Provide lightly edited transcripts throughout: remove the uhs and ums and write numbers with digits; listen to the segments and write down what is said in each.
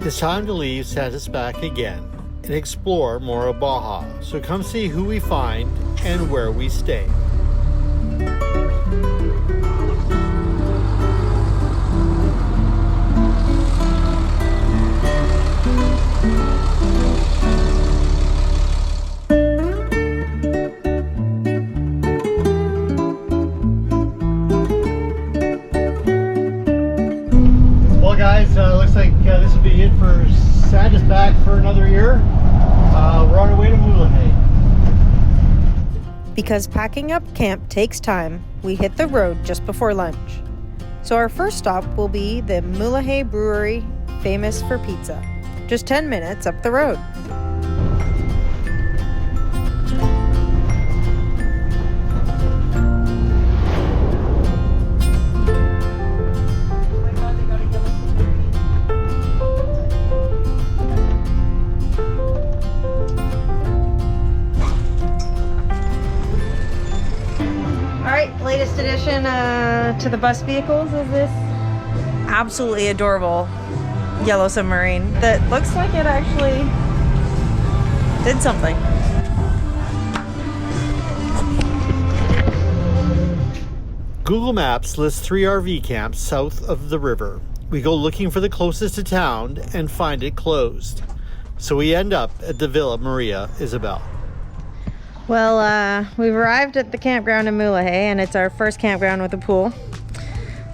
It's time to leave Santa's back again and explore more of Baja. So come see who we find and where we stay. Well guys, looks like this will be it for Santa's back for another year. We're on our way to Mulegé. Because packing up camp takes time, we hit the road just before lunch. So our first stop will be the Mulegé brewery, famous for pizza, just 10 minutes up the road. Latest addition to the bus vehicles is this absolutely adorable yellow submarine that looks like it actually did something. Google Maps lists 3 RV camps south of the river. We go looking for the closest to town and find it closed. So we end up at the Villa Maria Isabel. Well, we've arrived at the campground in Mulege, and it's our first campground with a pool.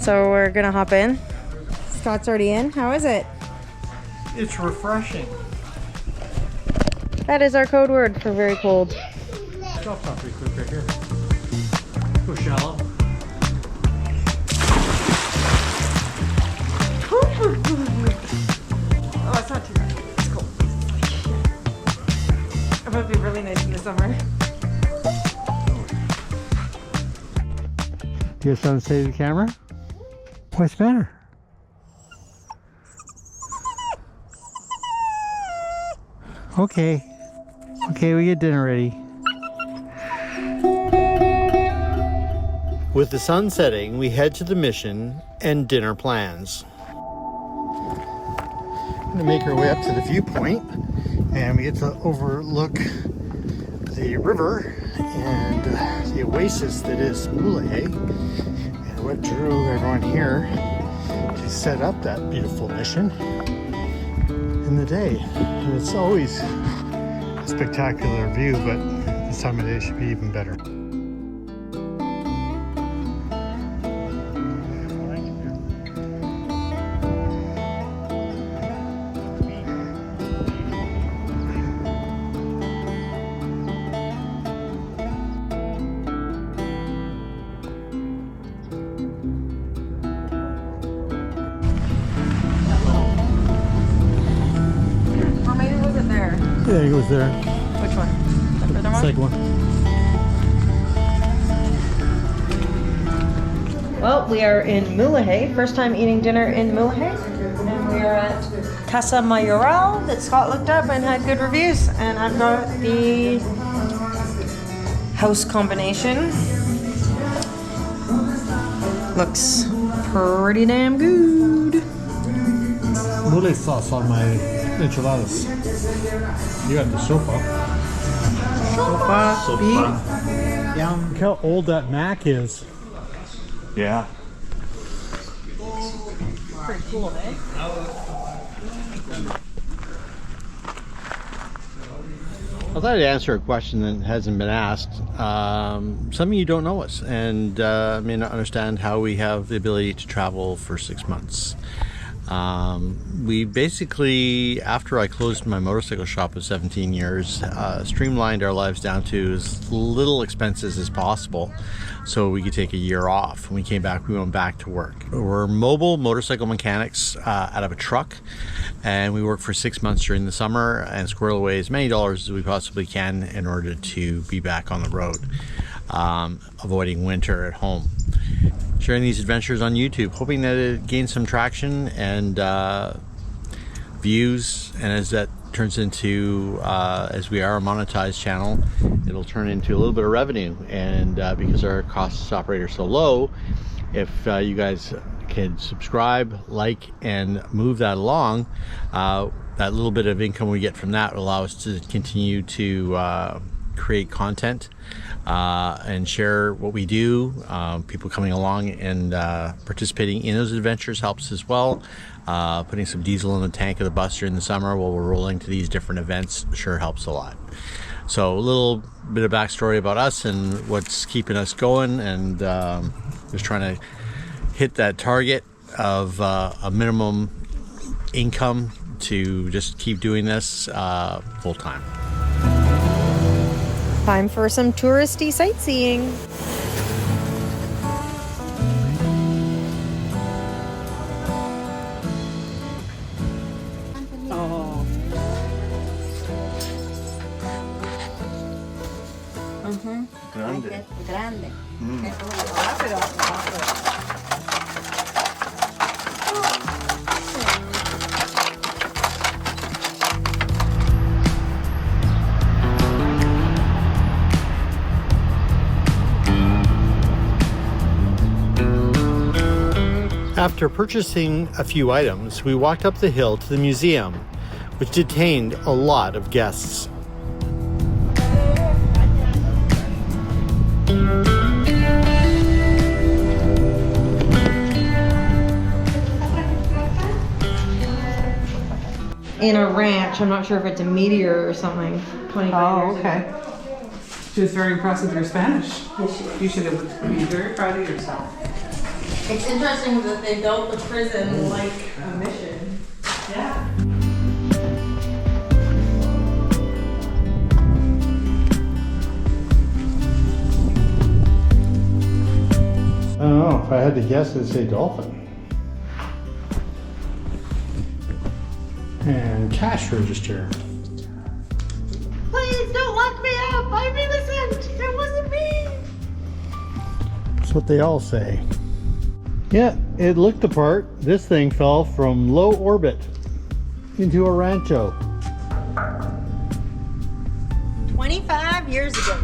So we're gonna hop in. Scott's already in. How is it? It's refreshing. That is our code word for very cold. Drop off pretty quick right here. Go shallow. Oh, it's not too bad. It's cold. It would be really nice in the summer. Do you have something to say to the camera? What's the matter? Okay. Okay, we get dinner ready. With the sun setting, we head to the mission and dinner plans. We're gonna make our way up to the viewpoint, and we get to overlook the river and the oasis that is Mulegé, and what drew everyone here to set up that beautiful mission in the day. And it's always a spectacular view, but this time of day should be even better. Yeah, it goes there. Which one? The further one? Second one. Well, we are in Mulegé. First time eating dinner in Mulegé. And we are at Casa Mayoral that Scott looked up and had good reviews. And I've got the house combination. Looks pretty damn good. Mule sauce on my enchiladas. You got the sopa. Sopa. Yum. Look how old that mac is. Yeah. Pretty cool, eh? I thought I'd answer a question that hasn't been asked. Some of you don't know us and may not understand how we have the ability to travel for 6 months. We basically, after I closed my motorcycle shop of 17 years, streamlined our lives down to as little expenses as possible so we could take a year off. When we came back, we went back to work. We're mobile motorcycle mechanics out of a truck, and we work for 6 months during the summer and squirrel away as many dollars as we possibly can in order to be back on the road, avoiding winter at home. Sharing these adventures on YouTube, hoping that it gains some traction and views, and as that turns into, as we are a monetized channel, it'll turn into a little bit of revenue. And because our costs operate are so low, if you guys could subscribe, like, and move that along, that little bit of income we get from that will allow us to continue to create content and share what we do. People coming along and participating in those adventures helps as well. Putting some diesel in the tank of the bus during the summer while we're rolling to these different events sure helps a lot. So a little bit of backstory about us and what's keeping us going, and just trying to hit that target of a minimum income to just keep doing this full time. Time for some touristy sightseeing. Grande. Grande. After purchasing a few items, we walked up the hill to the museum, which detained a lot of guests. In a ranch, I'm not sure if it's a meteor or something. 25 Oh, years okay. ago. She was very impressed with your Spanish. Yes, she is. You should have been very proud of yourself. It's interesting that they built the prison like a mission. Yeah. I don't know, if I had to guess, I'd say dolphin. And cash register. Please don't lock me up. I'm innocent. It wasn't me. That's what they all say. Yeah, it looked the part. This thing fell from low orbit into a rancho. 25 years ago.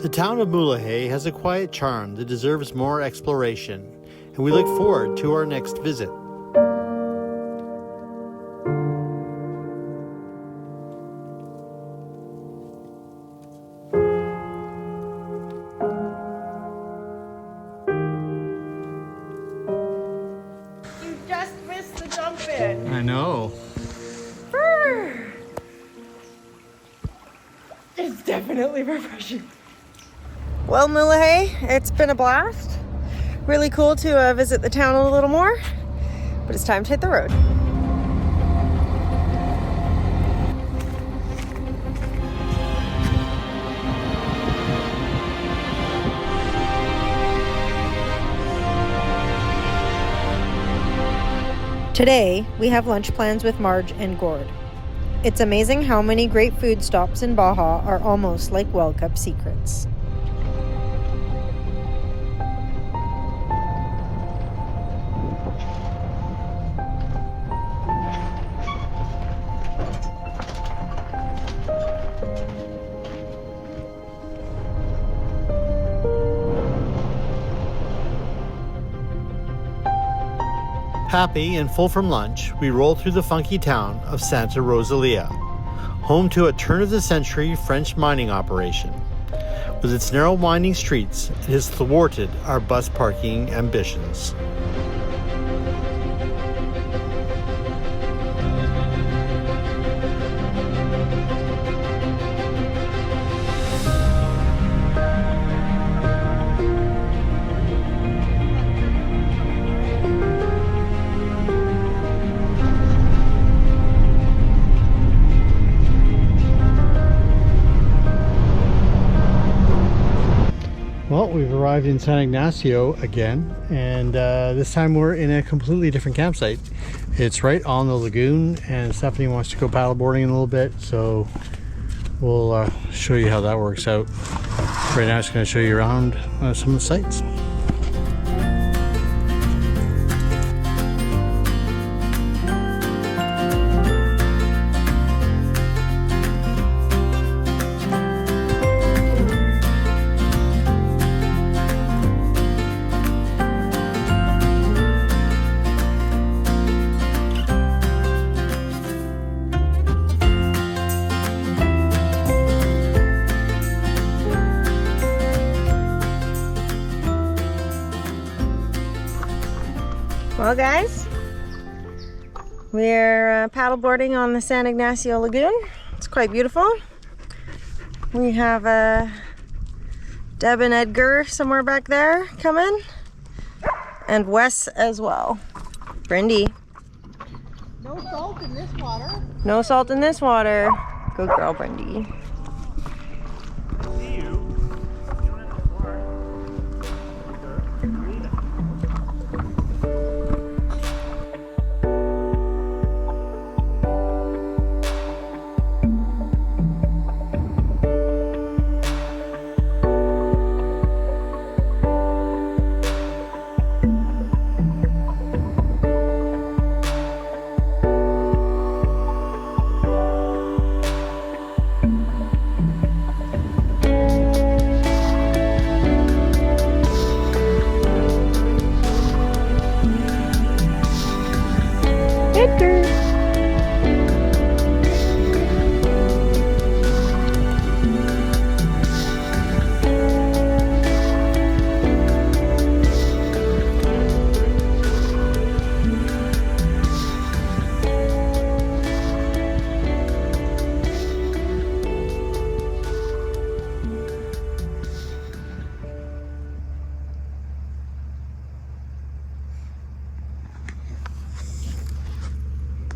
The town of Mulegé has a quiet charm that deserves more exploration, and we look forward to our next visit. You just missed the jump in. I know. It's definitely refreshing. Well, Mulegé, it's been a blast. Really cool to visit the town a little more, but it's time to hit the road. Today, we have lunch plans with Marge and Gord. It's amazing how many great food stops in Baja are almost like well-kept secrets. Happy and full from lunch, we roll through the funky town of Santa Rosalia, home to a turn-of-the-century French mining operation. With its narrow winding streets, it has thwarted our bus parking ambitions. arrived in San Ignacio again, and this time we're in a completely different campsite. It's right on the lagoon, and Stephanie wants to go paddleboarding in a little bit, so we'll show you how that works out. Right now, it's going to show you around some of the sites. Well guys, we're paddleboarding on the San Ignacio Lagoon. It's quite beautiful. We have Deb and Edgar somewhere back there coming, and Wes as well. Brindy. No salt in this water. No salt in this water. Good girl, Brindy.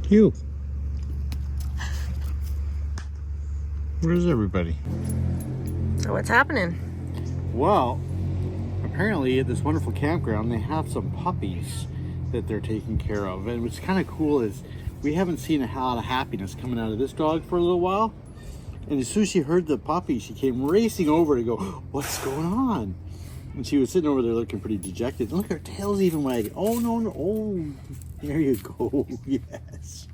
You. Where's everybody? So what's happening? Well, apparently at this wonderful campground they have some puppies that they're taking care of, and what's kind of cool is we haven't seen a lot of happiness coming out of this dog for a little while, and as soon as she heard the puppy she came racing over to go, what's going on? And she was sitting over there looking pretty dejected. Look, her tail's even wagging. Oh no, no, oh, there you go. Yes.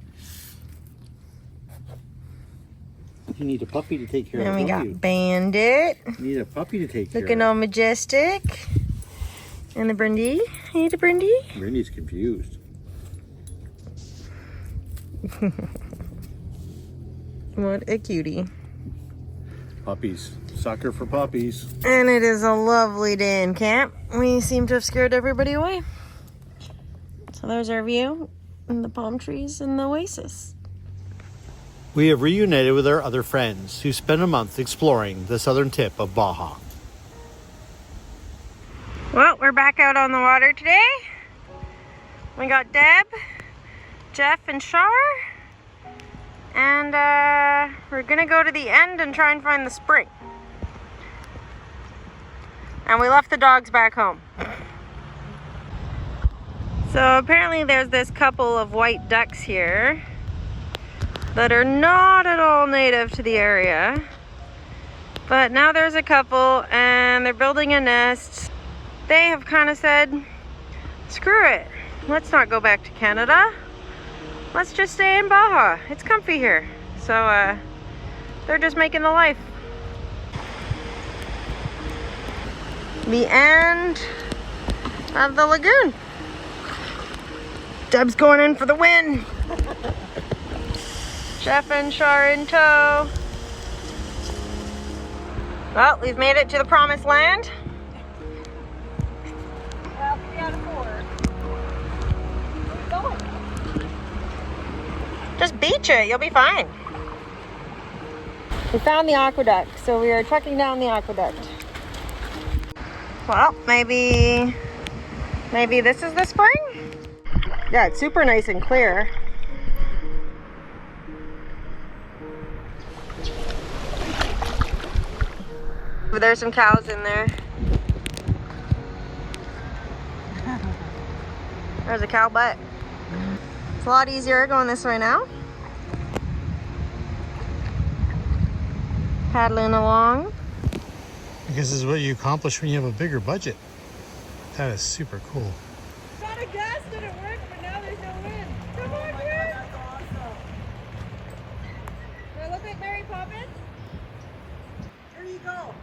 You need a puppy to take care of. And we don't got you? Bandit. You need a puppy to take care Looking of. all majestic. And the Brindy. Hey, the Brindy. Brandy's confused. What a cutie. Puppies. Sucker for puppies. And it is a lovely day in camp. We seem to have scared everybody away. So there's our view and the palm trees and the oasis. We have reunited with our other friends who spent a month exploring the southern tip of Baja. Well, we're back out on the water today. We got Deb, Jeff, and Shar. And we're gonna go to the end and try and find the spring. And we left the dogs back home. So apparently there's this couple of white ducks here that are not at all native to the area. But now there's a couple and they're building a nest. They have kind of said, screw it. Let's not go back to Canada. Let's just stay in Baja. It's comfy here. So they're just making the life. The end of the lagoon. Deb's going in for the win. Jeff and Shar in tow. Well, we've made it to the promised land. Well, 3 out of 4. Where are you going? Just beach it, you'll be fine. We found the aqueduct, so we are trekking down the aqueduct. Well, maybe this is the spring? Yeah, it's super nice and clear. But there's some cows in there. There's a cow butt. It's a lot easier going this way now. Paddling along. Because this is what you accomplish when you have a bigger budget. That is super cool. Shot of gas didn't work, but now there's no wind. Come on, Chris. Do I look like Mary Poppins? There you go.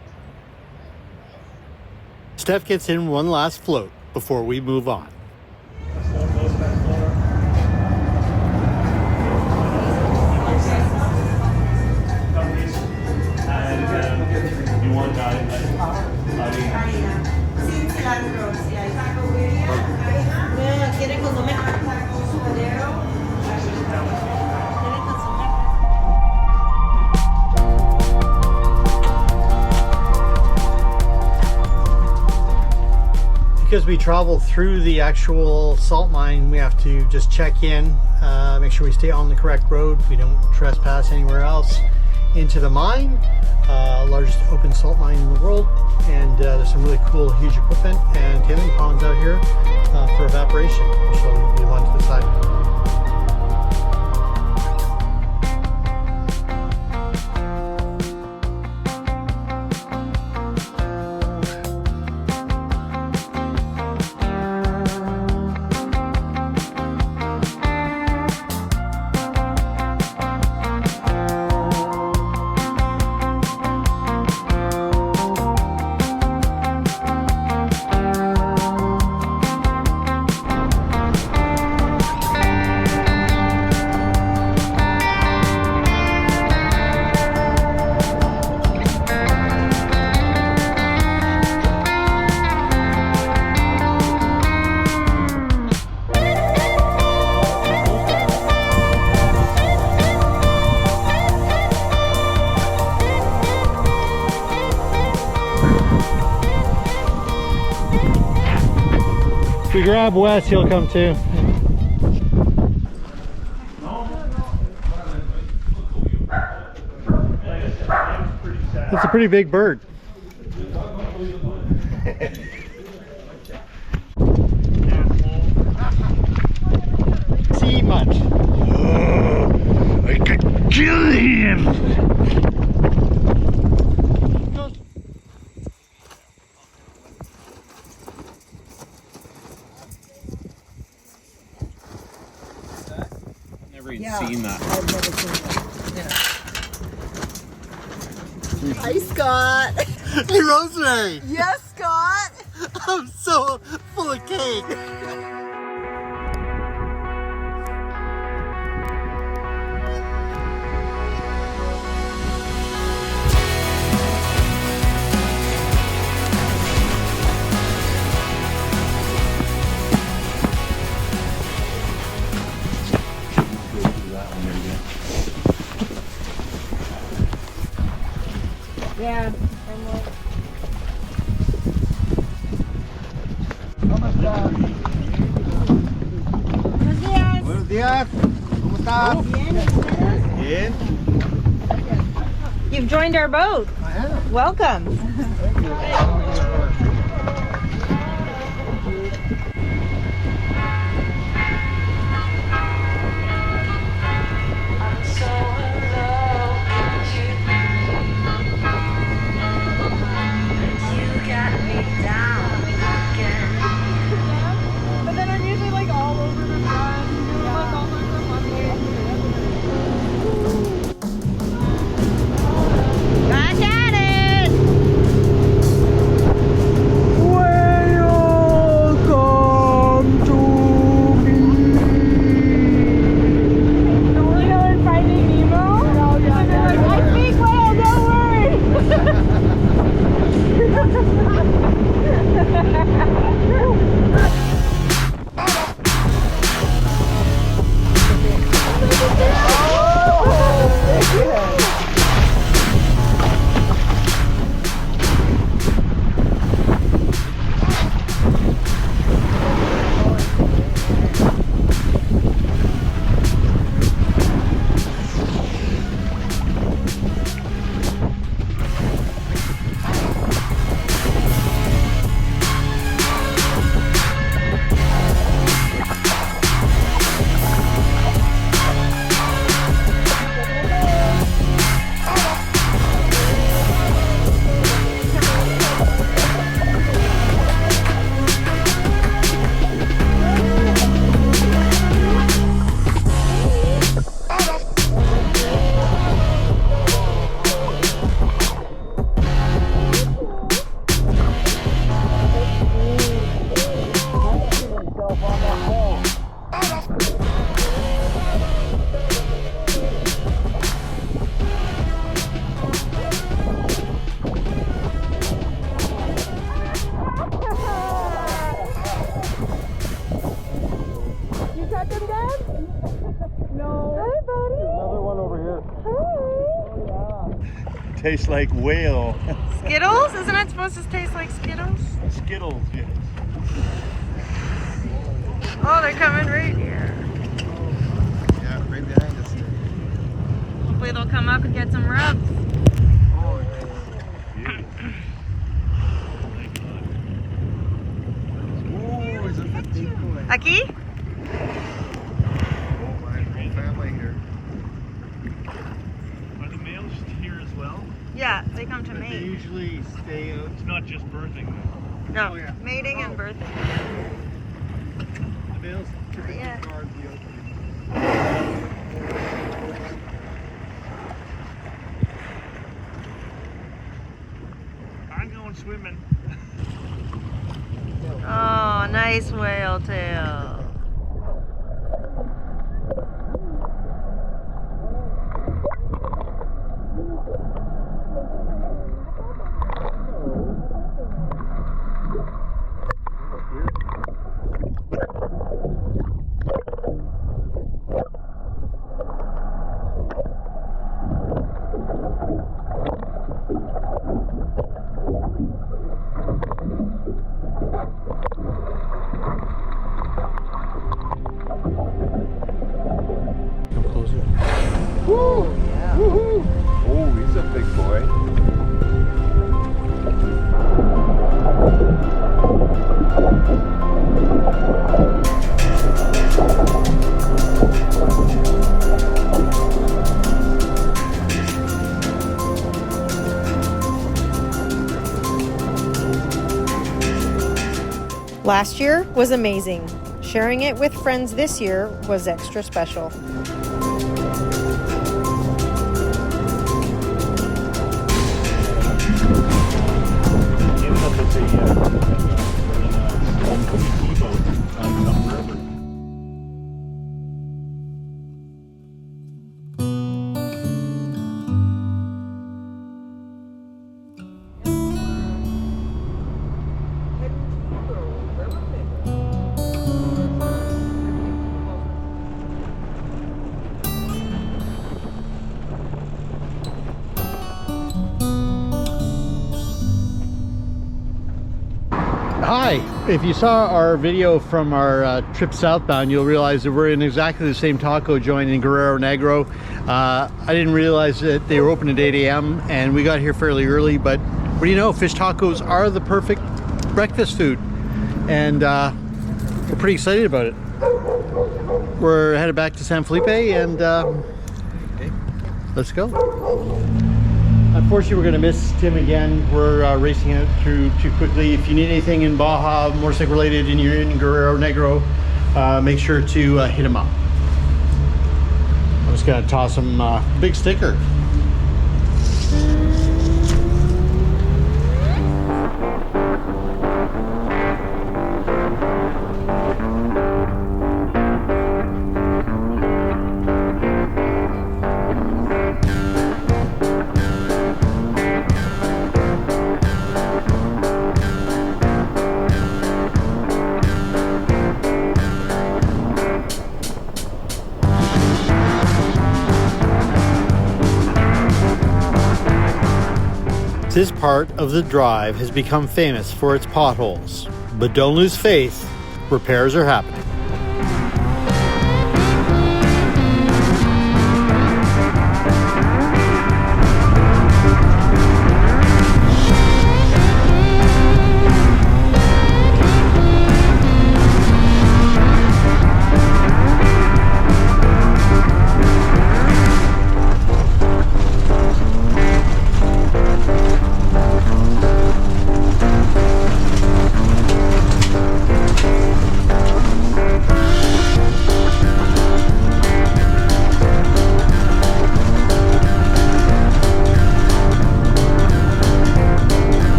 Steph gets in one last float before we move on. Because we travel through the actual salt mine, we have to just check in, make sure we stay on the correct road. We don't trespass anywhere else into the mine. Largest open salt mine in the world, and there's some really cool, huge equipment and tailing ponds out here for evaporation. I'll show you one to the side. If we grab Wes, he'll come too. That's a pretty big bird. See much. Oh, I could kill him. Seen that. I've never seen that. Hi, Scott. Hey, Rosemary. Yes, Scott. I'm so full of cake. Yeah. Buenos días. ¿Cómo estás? Bien. You've joined our boat. I have. Welcome. But then I'm usually like all over the front, doing like all sorts of fun things. Back at it. tastes like whale. Skittles? Isn't it supposed to taste like Skittles? Skittles, yes. Oh, they're coming right here. Yeah, right behind us. Hopefully they'll come up and get some rubs. Oh, beautiful. Oh, it's a big boy. Aki? Oh, my whole family here. Are the males here as well? Yeah, they come to But they mate. usually stay out. It's not just birthing. No, Oh, yeah. mating and Oh. birthing. The males typically Yeah. guard the opening. I'm going swimming. Oh, nice whale tail. Come closer. Oh, he's a big boy. Last year was amazing. Sharing it with friends this year was extra special. Even if it's a boat on some river. Hi! If you saw our video from our trip southbound, you'll realize that we're in exactly the same taco joint in Guerrero Negro. I didn't realize that they were open at 8 a.m. and we got here fairly early, but what do you know, fish tacos are the perfect breakfast food, and we're pretty excited about it. We're headed back to San Felipe and let's go. Unfortunately, we're going to miss Tim again. We're racing it through too quickly. If you need anything in Baja, motorcycle related, and you're in Guerrero Negro, make sure to hit him up. I'm just going to toss him a big sticker. This part of the drive has become famous for its potholes, but don't lose faith, repairs are happening.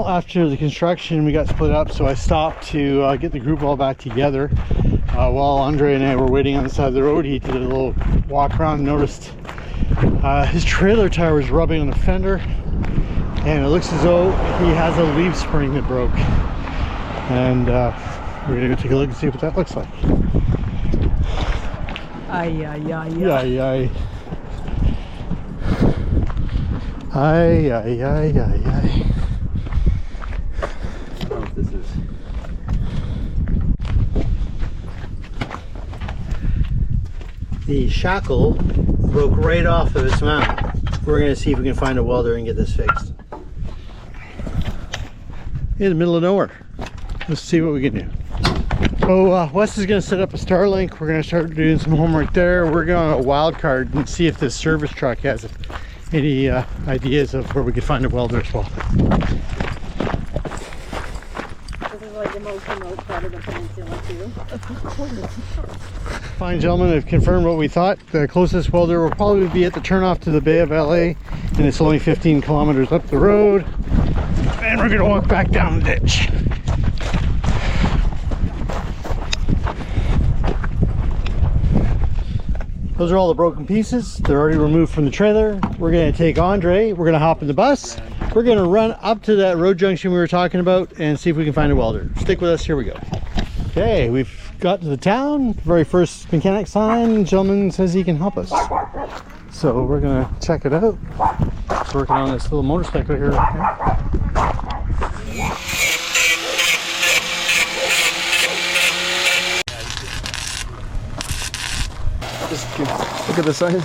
After the construction, we got split up, so I stopped to get the group all back together. While Andre and I were waiting on the side of the road, he did a little walk around and noticed his trailer tire was rubbing on the fender, and it looks as though he has a leaf spring that broke. And we're gonna go take a look and see what that looks like. Ay, ay, ay, Ay, ay. Ay, ay, ay, ay, ay. Oh, this is. The shackle broke right off of its mount. We're going to see if we can find a welder and get this fixed. In the middle of nowhere. Let's see what we can do. So Wes is going to set up a Starlink. We're going to start doing some homework there. We're going to wild card and see if this service truck has any ideas of where we could find a welder as well. This is like the most remote part of the peninsula too. Fine gentlemen have confirmed what we thought. The closest welder will probably be at the turnoff to the Bay of LA, and it's only 15 kilometers up the road. And we're going to walk back down the ditch. Those are all the broken pieces. They're already removed from the trailer. We're going to take Andre. We're going to hop in the bus. We're going to run up to that road junction we were talking about and see if we can find a welder. Stick with us. Here we go. Okay, we've got to the town. Very first mechanic sign. Gentleman says he can help us. So we're going to check it out. It's working on this little motorcycle here. Just look at the sign.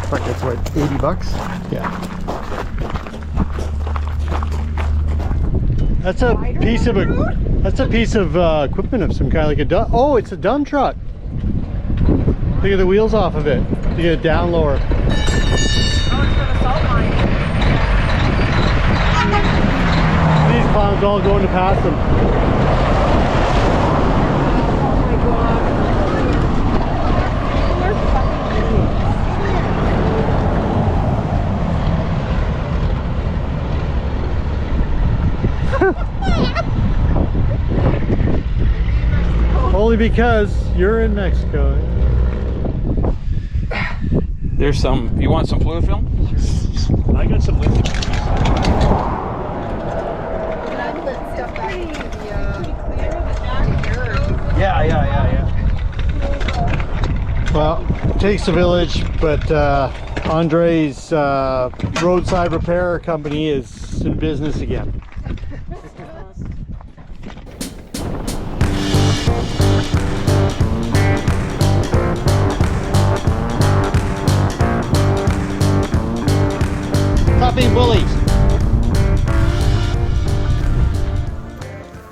Fuck, that's what, 80 bucks? Yeah. That's a piece of equipment of some kind, like a dump. Oh, it's a dump truck. Look at the wheels off of it. You get it down lower. Oh, it's for the salt mine. These clowns all going to pass them. Only because you're in Mexico. There's some. You want some fluid film? I got some lithium. Yeah. Well, it takes a village, but Andre's roadside repair company is in business again. Stop being bullies.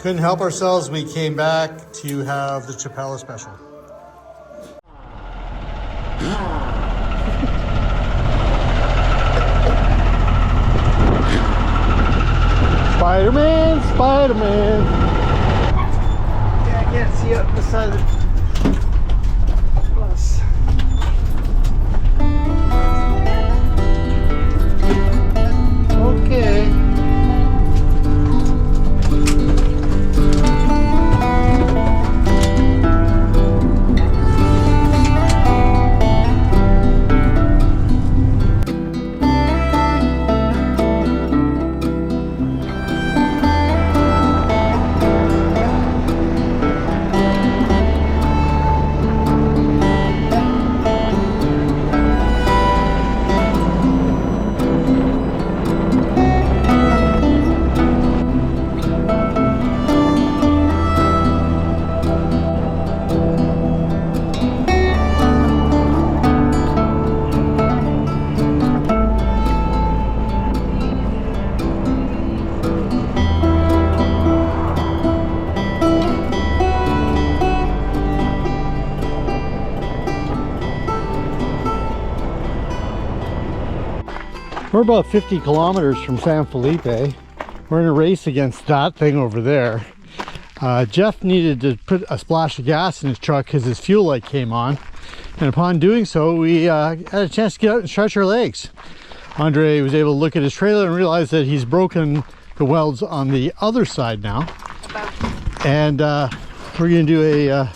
Couldn't help ourselves. We came back to have the Chapella special. Spider-Man, Spider-Man. Yeah, I can't see up the side of the bus. Okay. We're about 50 kilometers from San Felipe. We're in a race against that thing over there. Jeff needed to put a splash of gas in his truck because his fuel light came on. And upon doing so, we had a chance to get out and stretch our legs. Andre was able to look at his trailer and realize that he's broken the welds on the other side now. And we're gonna do a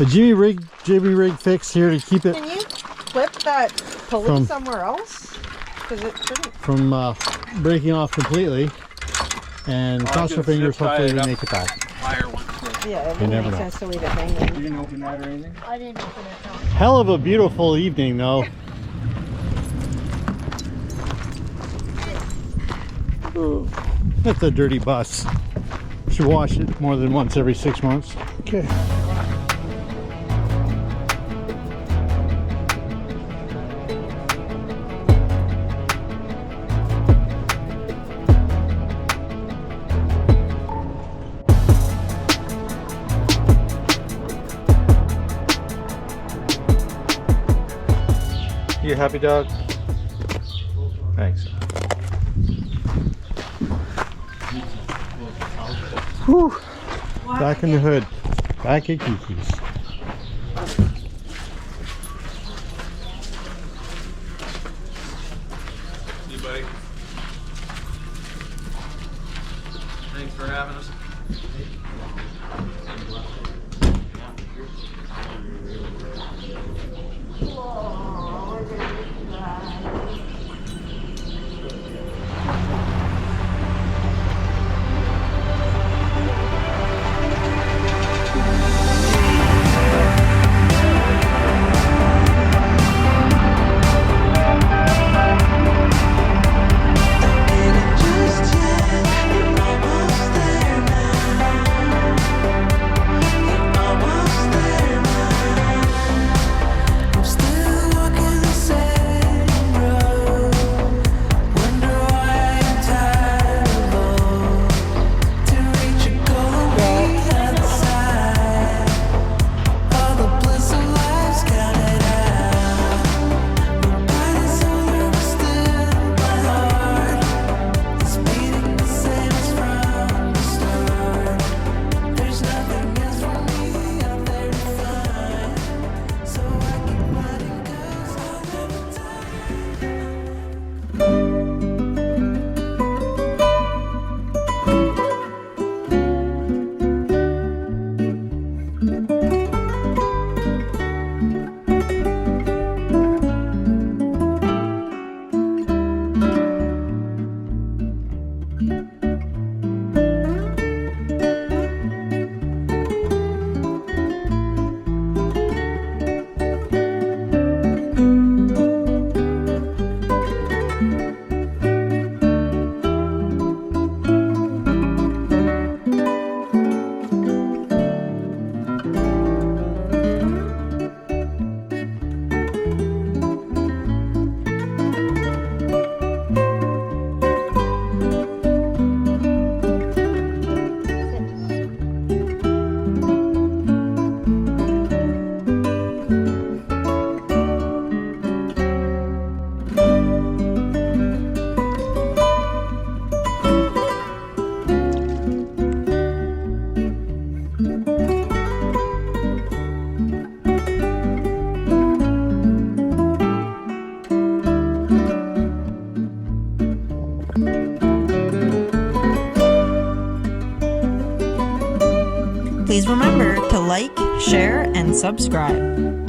jimmy rig fix here to keep it Can you clip that pulley somewhere else? Because it shouldn't. from breaking off completely. And cross our fingers, hopefully we make it back. Higher one. Yeah, it You wouldn't never make know. sense to leave it hanging. You didn't open that or anything? I didn't open it, no. Hell of a beautiful evening, though. That's a dirty bus. Should wash it more than once every 6 months. Okay. You happy, dog? Thanks. Whew. Back in the hood. Back at Kiki's. Hey, buddy. Thanks for having us. Please remember to like, share, and subscribe.